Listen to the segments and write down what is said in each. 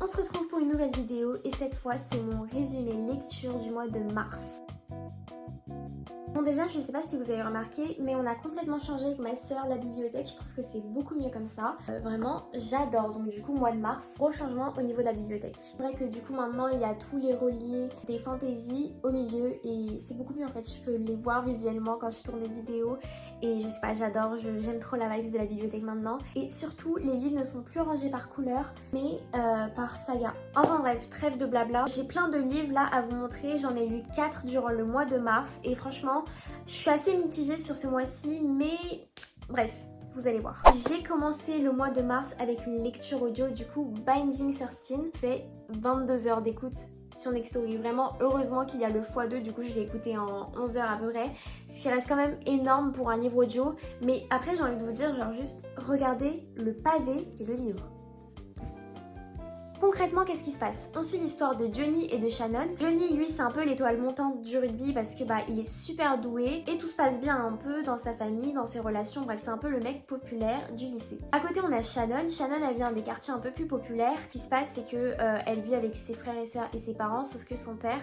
on se retrouve pour une nouvelle vidéo et cette fois c'est mon résumé lecture du mois de mars. Bon déjà je ne sais pas si vous avez remarqué mais on a complètement changé avec ma soeur la bibliothèque, je trouve que c'est beaucoup mieux comme ça. Vraiment j'adore, donc du coup mois de mars, gros changement au niveau de la bibliothèque. C'est vrai que du coup maintenant il y a tous les reliés des fantaisies au milieu et c'est beaucoup mieux en fait, je peux les voir visuellement quand je tourne des vidéos. Et je sais pas, j'adore, j'aime trop la vibe de la bibliothèque maintenant. Et surtout, les livres ne sont plus rangés par couleur, mais par saga. Enfin bref, trêve de blabla. J'ai plein de livres là à vous montrer. J'en ai lu 4 durant le mois de mars. Et franchement, je suis assez mitigée sur ce mois-ci, mais bref. Vous allez voir. J'ai commencé le mois de mars avec une lecture audio, du coup Binding 13 fait 22 heures d'écoute sur Nextory. Vraiment, heureusement qu'il y a le x2, du coup je l'ai écouté en 11 heures à peu près. Ce qui reste quand même énorme pour un livre audio. Mais après j'ai envie de vous dire, genre juste regardez le pavé et le livre. Concrètement, qu'est-ce qui se passe? On suit l'histoire de Johnny et de Shannon. Johnny, lui, c'est un peu l'étoile montante du rugby parce que il est super doué et tout se passe bien un peu dans sa famille, dans ses relations. Bref, c'est un peu le mec populaire du lycée. À côté, on a Shannon. Shannon, elle vient des quartiers un peu plus populaires. Ce qui se passe, c'est que elle vit avec ses frères et sœurs et ses parents, sauf que son père,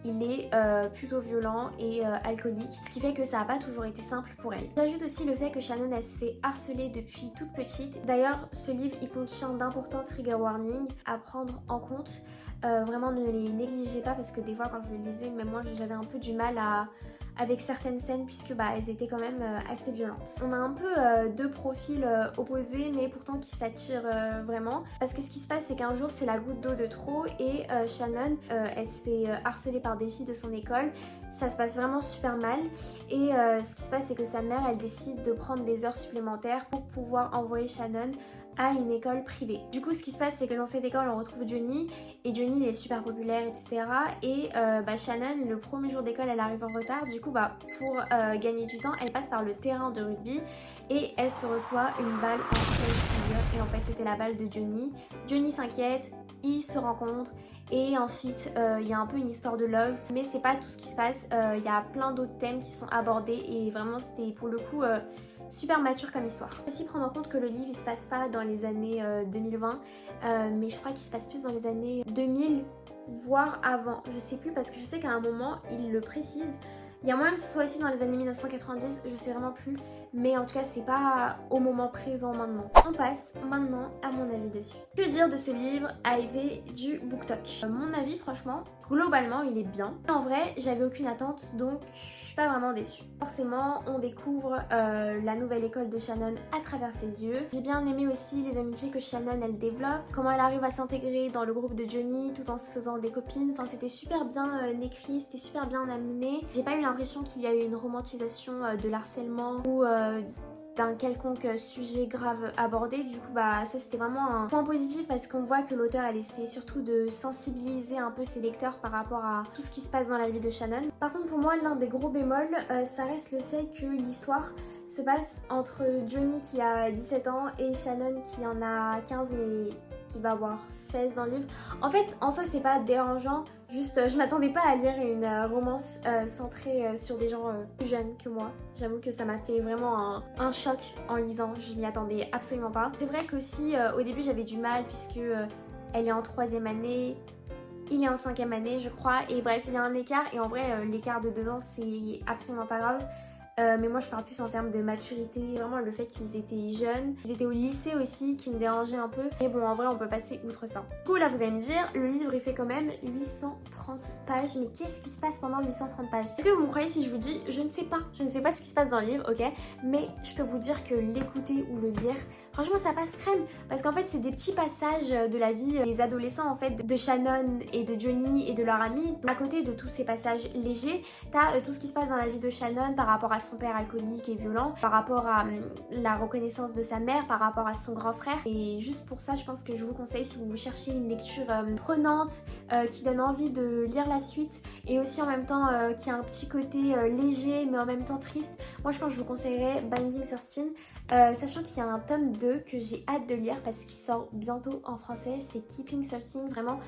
il est plutôt violent et alcoolique, ce qui fait que ça n'a pas toujours été simple pour elle. J'ajoute aussi le fait que Shannon, elle se fait harceler depuis toute petite. D'ailleurs, ce livre, il contient d'importants trigger warnings à prendre en compte. Vraiment ne les négligez pas parce que des fois quand je les lisais, même moi j'avais un peu du mal avec certaines scènes puisque elles étaient quand même assez violentes. On a un peu deux profils opposés mais pourtant qui s'attirent vraiment, parce que ce qui se passe c'est qu'un jour c'est la goutte d'eau de trop et Shannon elle se fait harceler par des filles de son école. Ça se passe vraiment super mal et ce qui se passe c'est que sa mère elle décide de prendre des heures supplémentaires pour pouvoir envoyer Shannon à une école privée. Du coup ce qui se passe c'est que dans cette école on retrouve Johnny et Johnny il est super populaire etc. Et Shannon le premier jour d'école elle arrive en retard, du coup pour gagner du temps elle passe par le terrain de rugby et elle se reçoit une balle en pleine figure et en fait c'était la balle de Johnny. Johnny s'inquiète, ils se rencontrent et ensuite il y a un peu une histoire de love, mais c'est pas tout ce qui se passe, il y a plein d'autres thèmes qui sont abordés et vraiment c'était pour le coup super mature comme histoire. Il faut aussi prendre en compte que le livre il se passe pas dans les années 2020 mais je crois qu'il se passe plus dans les années 2000 voire avant, je sais plus parce que je sais qu'à un moment il le précise. Il y a moyen que ce soit aussi dans les années 1990, je sais vraiment plus, mais en tout cas c'est pas au moment présent maintenant. On passe maintenant à mon avis dessus. Que dire de ce livre hypé du BookTok? Mon avis franchement, globalement il est bien. En vrai j'avais aucune attente donc je suis pas vraiment déçue. Forcément on découvre la nouvelle école de Shannon à travers ses yeux. J'ai bien aimé aussi les amitiés que Shannon elle développe, comment elle arrive à s'intégrer dans le groupe de Johnny tout en se faisant des copines. Enfin c'était super bien écrit, c'était super bien amené. J'ai pas eu l'impression qu'il y a eu une romantisation de l'harcèlement ou d'un quelconque sujet grave abordé. Du coup ça c'était vraiment un point positif parce qu'on voit que l'auteur elle essaie surtout de sensibiliser un peu ses lecteurs par rapport à tout ce qui se passe dans la vie de Shannon. Par contre pour moi l'un des gros bémols ça reste le fait que l'histoire se passe entre Johnny qui a 17 ans et Shannon qui en a 15 mais qui va avoir 16 dans le livre. En fait en soi c'est pas dérangeant, juste je m'attendais pas à lire une romance centrée sur des gens plus jeunes que moi. J'avoue que ça m'a fait vraiment un choc en lisant, je m'y attendais absolument pas. C'est vrai qu'aussi au début j'avais du mal puisque elle est en 3e année, il est en 5e année je crois et bref il y a un écart et en vrai l'écart de 2 ans c'est absolument pas grave. Mais moi je parle plus en termes de maturité, vraiment le fait qu'ils étaient jeunes, ils étaient au lycée aussi qui me dérangeait un peu, mais bon en vrai on peut passer outre ça. Du coup là vous allez me dire, le livre il fait quand même 830 pages, mais qu'est-ce qui se passe pendant 830 pages? Est-ce que vous me croyez si je vous dis, je ne sais pas ce qui se passe dans le livre, ok, mais je peux vous dire que l'écouter ou le lire, franchement ça passe crème, parce qu'en fait c'est des petits passages de la vie des adolescents en fait, de Shannon et de Johnny et de leur ami. À côté de tous ces passages légers, t'as tout ce qui se passe dans la vie de Shannon par rapport à son père alcoolique et violent, par rapport à la reconnaissance de sa mère, par rapport à son grand frère. Et juste pour ça je pense que je vous conseille, si vous cherchez une lecture prenante, qui donne envie de lire la suite et aussi en même temps qui a un petit côté léger mais en même temps triste, moi je pense que je vous conseillerais Binding 13, sachant qu'il y a un tome 2 que j'ai hâte de lire parce qu'il sort bientôt en français, c'est Keeping 13. Vraiment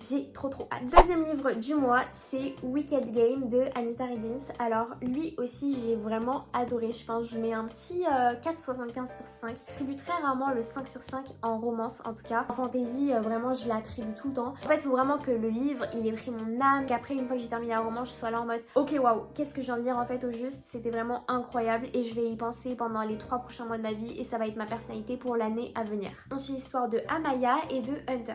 J'ai trop hâte. Deuxième livre du mois, c'est Wicked Game de Anita Higgins. Alors lui aussi j'ai vraiment adoré. Je pense que je mets un petit 4,75 sur 5. J'attribue très rarement le 5 sur 5 en romance en tout cas. En fantasy vraiment je l'attribue tout le temps. En fait il faut vraiment que le livre il ait pris mon âme, qu'après une fois que j'ai terminé la romance je sois là en mode ok waouh, qu'est-ce que je viens de lire en fait au juste. C'était vraiment incroyable et je vais y penser pendant les 3 prochains mois de ma vie et ça va être ma personnalité pour l'année à venir. On suit l'histoire de Amaya et de Hunter.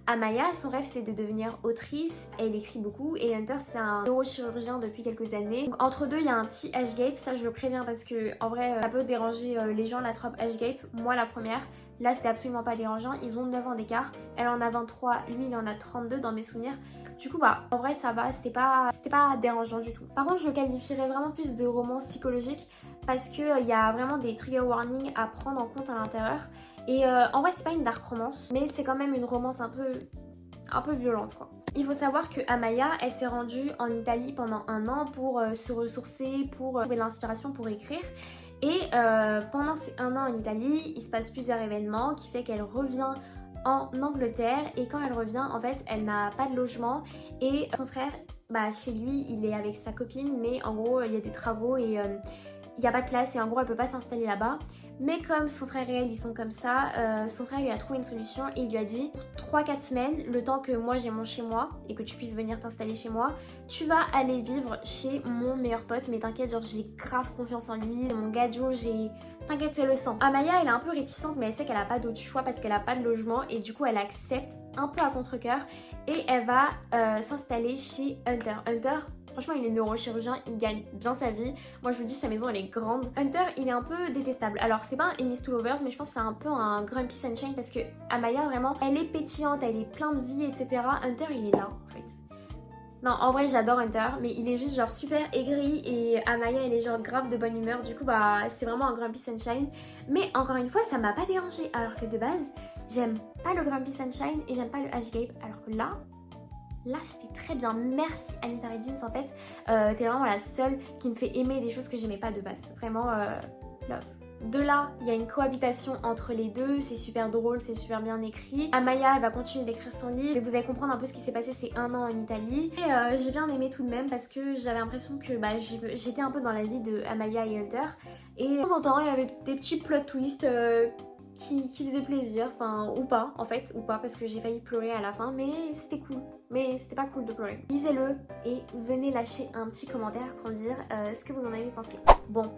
Amaya, son rêve c'est de devenir autrice, elle écrit beaucoup et Hunter c'est un neurochirurgien depuis quelques années. Donc, entre deux il y a un petit age gap, ça je le préviens parce que en vrai ça peut déranger les gens la trop age gap, moi la première. Là c'était absolument pas dérangeant, ils ont 9 ans d'écart, elle en a 23, lui il en a 32 dans mes souvenirs. Du coup bah en vrai ça va, c'était pas dérangeant du tout. Par contre je le qualifierais vraiment plus de romance psychologique parce que il y a vraiment des trigger warnings à prendre en compte à l'intérieur. Et en vrai c'est pas une dark romance, mais c'est quand même une romance un peu violente quoi. Il faut savoir que Amaya, elle s'est rendue en Italie pendant 1 an pour se ressourcer, pour trouver de l'inspiration pour écrire. Et pendant ces 1 an en Italie, il se passe plusieurs événements qui fait qu'elle revient en Angleterre. Et quand elle revient, en fait, elle n'a pas de logement. Et son frère, bah chez lui, il est avec sa copine, mais en gros, il y a des travaux et il n'y a pas de place et en gros, elle peut pas s'installer là-bas. Mais comme son frère et elle ils sont comme ça, son frère il a trouvé une solution et il lui a dit 3-4 semaines, le temps que moi j'ai mon chez moi et que tu puisses venir t'installer chez moi, tu vas aller vivre chez mon meilleur pote. Mais t'inquiète, genre j'ai grave confiance en lui, c'est mon gadjo, t'inquiète c'est le sang. Amaya elle est un peu réticente mais elle sait qu'elle a pas d'autre choix parce qu'elle a pas de logement et du coup elle accepte un peu à contre-cœur et elle va s'installer chez Hunter. Hunter, franchement il est neurochirurgien, il gagne bien sa vie. Moi je vous dis sa maison elle est grande. Hunter il est un peu détestable. Alors c'est pas un enemies to lovers mais je pense que c'est un peu un grumpy sunshine parce que Amaya vraiment elle est pétillante, elle est pleine de vie etc. Hunter il est là en fait. Non en vrai j'adore Hunter mais il est juste genre super aigri et Amaya elle est genre grave de bonne humeur. Du coup bah c'est vraiment un grumpy sunshine. Mais encore une fois ça m'a pas dérangé alors que de base j'aime pas le grumpy sunshine et j'aime pas le age gap alors que là c'était très bien. Merci Anita Higgins en fait. T'es vraiment la seule qui me fait aimer des choses que j'aimais pas de base. Vraiment love. De là, il y a une cohabitation entre les deux, c'est super drôle, c'est super bien écrit. Amaya, elle va continuer d'écrire son livre et vous allez comprendre un peu ce qui s'est passé ces 1 an en Italie. Et j'ai bien aimé tout de même parce que j'avais l'impression que bah, j'étais un peu dans la vie de Amaya et Hunter. Et de temps en temps, il y avait des petits plot twists qui faisait plaisir, enfin ou pas en fait, ou pas parce que j'ai failli pleurer à la fin, mais c'était cool, mais c'était pas cool de pleurer. Lisez-le et venez lâcher un petit commentaire pour me dire ce que vous en avez pensé. Bon,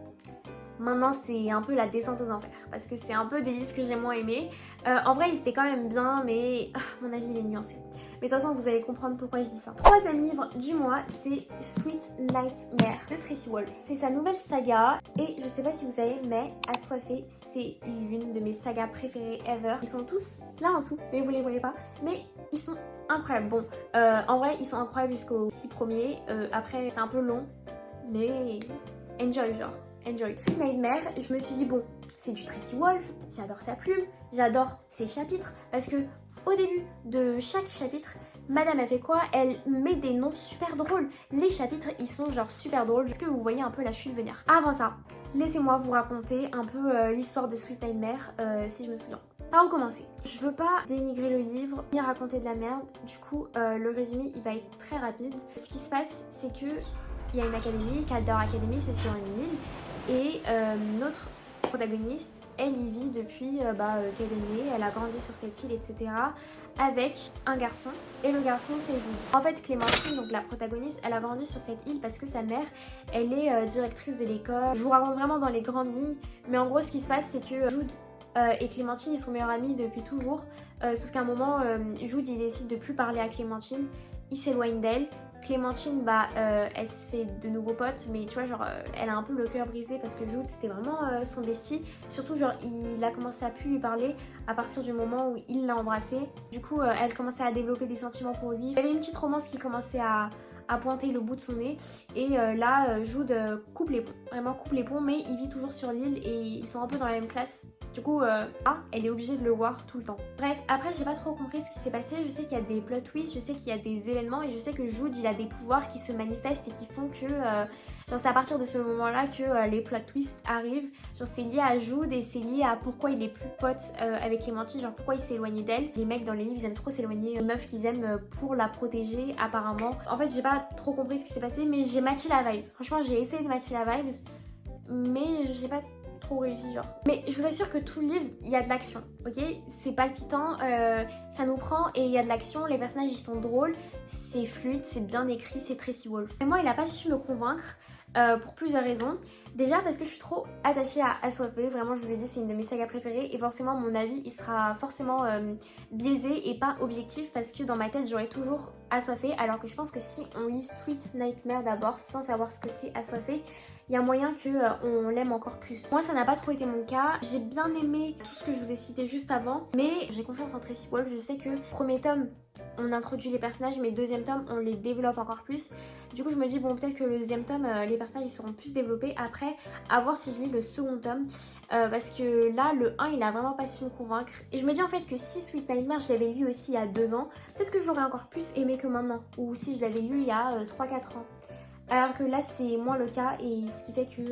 maintenant c'est un peu la descente aux enfers parce que c'est un peu des livres que j'ai moins aimés. En vrai ils étaient quand même bien mais mon avis il est nuancé. Mais de toute façon vous allez comprendre pourquoi je dis ça. Troisième livre du mois c'est Sweet Nightmare de Tracy Wolff. C'est sa nouvelle saga et je sais pas si vous savez mais Assoiffée c'est l'une de mes sagas préférées ever. Ils sont tous là en dessous mais vous les voyez pas. Mais ils sont incroyables. Bon en vrai ils sont incroyables jusqu'aux 6 premiers. Après c'est un peu long mais enjoy genre. Enjoy. Sweet Nightmare, je me suis dit bon, c'est du Tracy Wolff, j'adore sa plume, j'adore ses chapitres parce que au début de chaque chapitre, Madame elle fait quoi? Elle met des noms super drôles. Les chapitres ils sont genre super drôles. Est-ce que vous voyez un peu la chute venir? Avant ça, laissez-moi vous raconter un peu l'histoire de Sweet Nightmare si je me souviens. Par où commencer? Je veux pas dénigrer le livre ni raconter de la merde. Du coup le résumé il va être très rapide. Ce qui se passe c'est que il y a une académie, Caldor Academy, c'est sur une île. Et notre protagoniste, elle y vit depuis qu'elle est née, elle a grandi sur cette île, etc. avec un garçon. Et le garçon, c'est Jude. En fait, Clémentine, donc la protagoniste, elle a grandi sur cette île parce que sa mère, elle est directrice de l'école. Je vous raconte vraiment dans les grandes lignes. Mais en gros, ce qui se passe, c'est que Jude et Clémentine, ils sont meilleurs amis depuis toujours. Sauf qu'à un moment, Jude, il décide de plus parler à Clémentine. Il s'éloigne d'elle. Clémentine, elle se fait de nouveaux potes, mais tu vois, genre, elle a un peu le cœur brisé parce que Jude, c'était vraiment son bestie. Surtout, genre, il a commencé à plus lui parler à partir du moment où il l'a embrassée. Du coup, elle commençait à développer des sentiments pour lui. Il y avait une petite romance qui commençait à pointer le bout de son nez. Et là, Jude coupe les ponts. Vraiment coupe les ponts, mais il vit toujours sur l'île et ils sont un peu dans la même classe. Du coup, elle est obligée de le voir tout le temps. Bref, après, j'ai pas trop compris ce qui s'est passé. Je sais qu'il y a des plot twists, je sais qu'il y a des événements et je sais que Jude, il a des pouvoirs qui se manifestent et qui font que Genre c'est à partir de ce moment-là que les plot twists arrivent. Genre c'est lié à Jude et c'est lié à pourquoi il est plus pote avec Clémentine, genre pourquoi il s'est éloigné d'elle. Les mecs dans les livres ils aiment trop s'éloigner, les meufs qu'ils aiment pour la protéger apparemment. En fait j'ai pas trop compris ce qui s'est passé mais j'ai matché la vibes. Franchement j'ai essayé de matcher la vibes mais j'ai pas trop réussi genre. Mais je vous assure que tout le livre, il y a de l'action, ok? C'est palpitant, ça nous prend et il y a de l'action, les personnages ils sont drôles, c'est fluide, c'est bien écrit, c'est Tracy Wolff. Mais moi il a pas su me convaincre pour plusieurs raisons. Déjà parce que je suis trop attachée à Assoiffée, vraiment je vous ai dit c'est une de mes sagas préférées et forcément mon avis il sera forcément biaisé et pas objectif parce que dans ma tête j'aurai toujours Assoiffée alors que je pense que si on lit Sweet Nightmare d'abord sans savoir ce que c'est Assoiffée, il y a moyen qu'on l'aime encore plus. Moi ça n'a pas trop été mon cas, j'ai bien aimé tout ce que je vous ai cité juste avant, mais j'ai confiance en Tracy Wolff, je sais que premier tome on introduit les personnages mais deuxième tome on les développe encore plus. Du coup je me dis bon peut-être que le deuxième tome les personnages ils seront plus développés, après à voir si je lis le second tome parce que là le 1 il a vraiment pas su me convaincre et je me dis en fait que si Sweet Nightmare je l'avais lu aussi il y a 2 ans, peut-être que je l'aurais encore plus aimé que maintenant, ou si je l'avais lu il y a 3-4 ans. Alors que là c'est moins le cas et ce qui fait que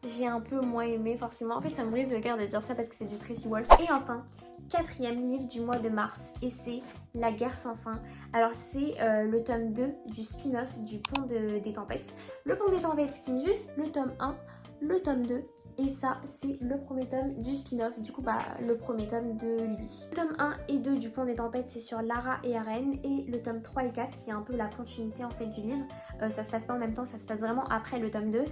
j'ai un peu moins aimé forcément. En fait ça me brise le cœur de dire ça parce que c'est du Tracy Wolff. Et enfin, 4e livre du mois de mars et c'est La guerre sans fin. Alors c'est le tome 2 du spin-off du Pont des Tempêtes. Le Pont des Tempêtes qui est juste le tome 1, le tome 2 et ça c'est le premier tome du spin-off, du coup bah le premier tome de lui. Le tome 1 et 2 du Pont des Tempêtes c'est sur Lara et Aren et le tome 3 et 4 qui est un peu la continuité en fait du livre, ça se passe pas en même temps, ça se passe vraiment après le tome 2,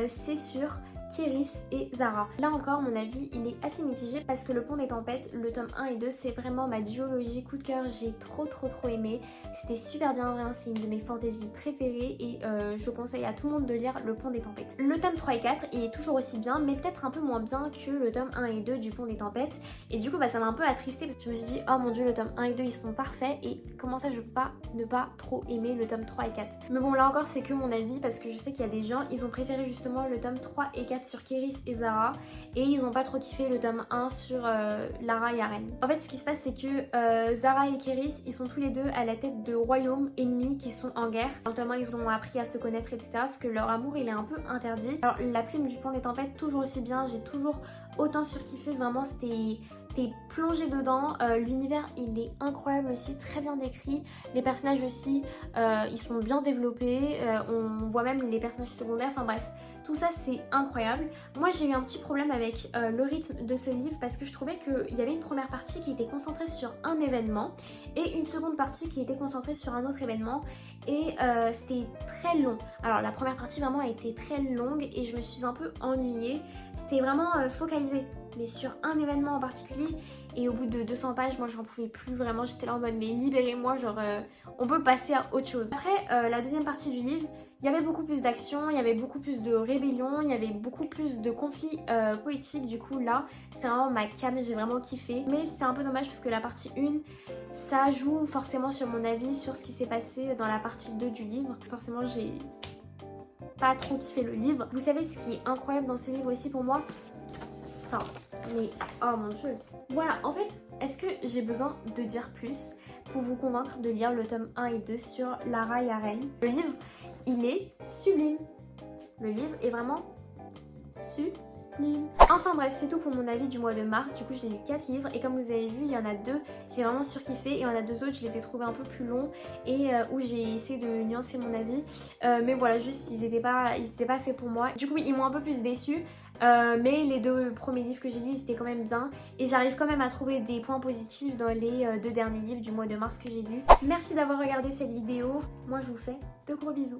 c'est sur Kéris et Zara. Là encore mon avis il est assez mitigé parce que le Pont des Tempêtes, le tome 1 et 2 c'est vraiment ma duologie coup de cœur, j'ai trop aimé, c'était super bien vraiment, c'est une de mes fantaisies préférées et je conseille à tout le monde de lire le Pont des Tempêtes. Le tome 3 et 4 il est toujours aussi bien mais peut-être un peu moins bien que le tome 1 et 2 du Pont des Tempêtes et du coup bah ça m'a un peu attristée parce que je me suis dit oh mon dieu le tome 1 et 2 ils sont parfaits et comment ça je peux pas ne pas trop aimer le tome 3 et 4. Mais bon là encore c'est que mon avis parce que je sais qu'il y a des gens ils ont préféré justement le tome 3 et 4 sur Kéris et Zara et ils ont pas trop kiffé le tome 1 sur Lara et Aren. En fait ce qui se passe c'est que Zara et Kéris ils sont tous les deux à la tête de royaumes ennemis qui sont en guerre. Dans le tome 1 ils ont appris à se connaître etc parce que leur amour il est un peu interdit. Alors la plume du Pont des Tempêtes toujours aussi bien, j'ai toujours autant surkiffé, vraiment t'es plongé dedans, l'univers il est incroyable aussi, très bien décrit, les personnages aussi ils sont bien développés, on voit même les personnages secondaires, enfin bref, tout ça c'est incroyable. Moi j'ai eu un petit problème avec le rythme de ce livre parce que je trouvais qu'il y avait une première partie qui était concentrée sur un événement et une seconde partie qui était concentrée sur un autre événement et c'était très long. Alors la première partie vraiment a été très longue et je me suis un peu ennuyée, c'était vraiment focalisé mais sur un événement en particulier et au bout de 200 pages moi j'en pouvais plus vraiment, j'étais là en mode mais libérez-moi, genre on peut passer à autre chose. Après la deuxième partie du livre il y avait beaucoup plus d'action, il y avait beaucoup plus de rébellion, il y avait beaucoup plus de conflits poétiques, du coup là c'était vraiment ma came, j'ai vraiment kiffé. Mais c'est un peu dommage parce que la partie 1 ça joue forcément sur mon avis sur ce qui s'est passé dans la partie 2 du livre. Forcément j'ai pas trop kiffé le livre. Vous savez ce qui est incroyable dans ce livre aussi pour moi? Ça, mais oh mon dieu. Voilà, en fait, est-ce que j'ai besoin de dire plus pour vous convaincre de lire le tome 1 et 2 sur Lara et Aren? Le livre, il est sublime. Le livre est vraiment sublime. Enfin bref, c'est tout pour mon avis du mois de mars. Du coup, j'ai lu 4 livres et comme vous avez vu, il y en a 2, j'ai vraiment surkiffé et il y en a 2 autres, je les ai trouvés un peu plus longs et où j'ai essayé de nuancer mon avis. Mais voilà, juste, ils étaient pas faits pour moi. Du coup, ils m'ont un peu plus déçue. Mais les 2 premiers livres que j'ai lus c'était quand même bien et j'arrive quand même à trouver des points positifs dans les 2 derniers livres du mois de mars que j'ai lus. Merci d'avoir regardé cette vidéo, moi je vous fais de gros bisous.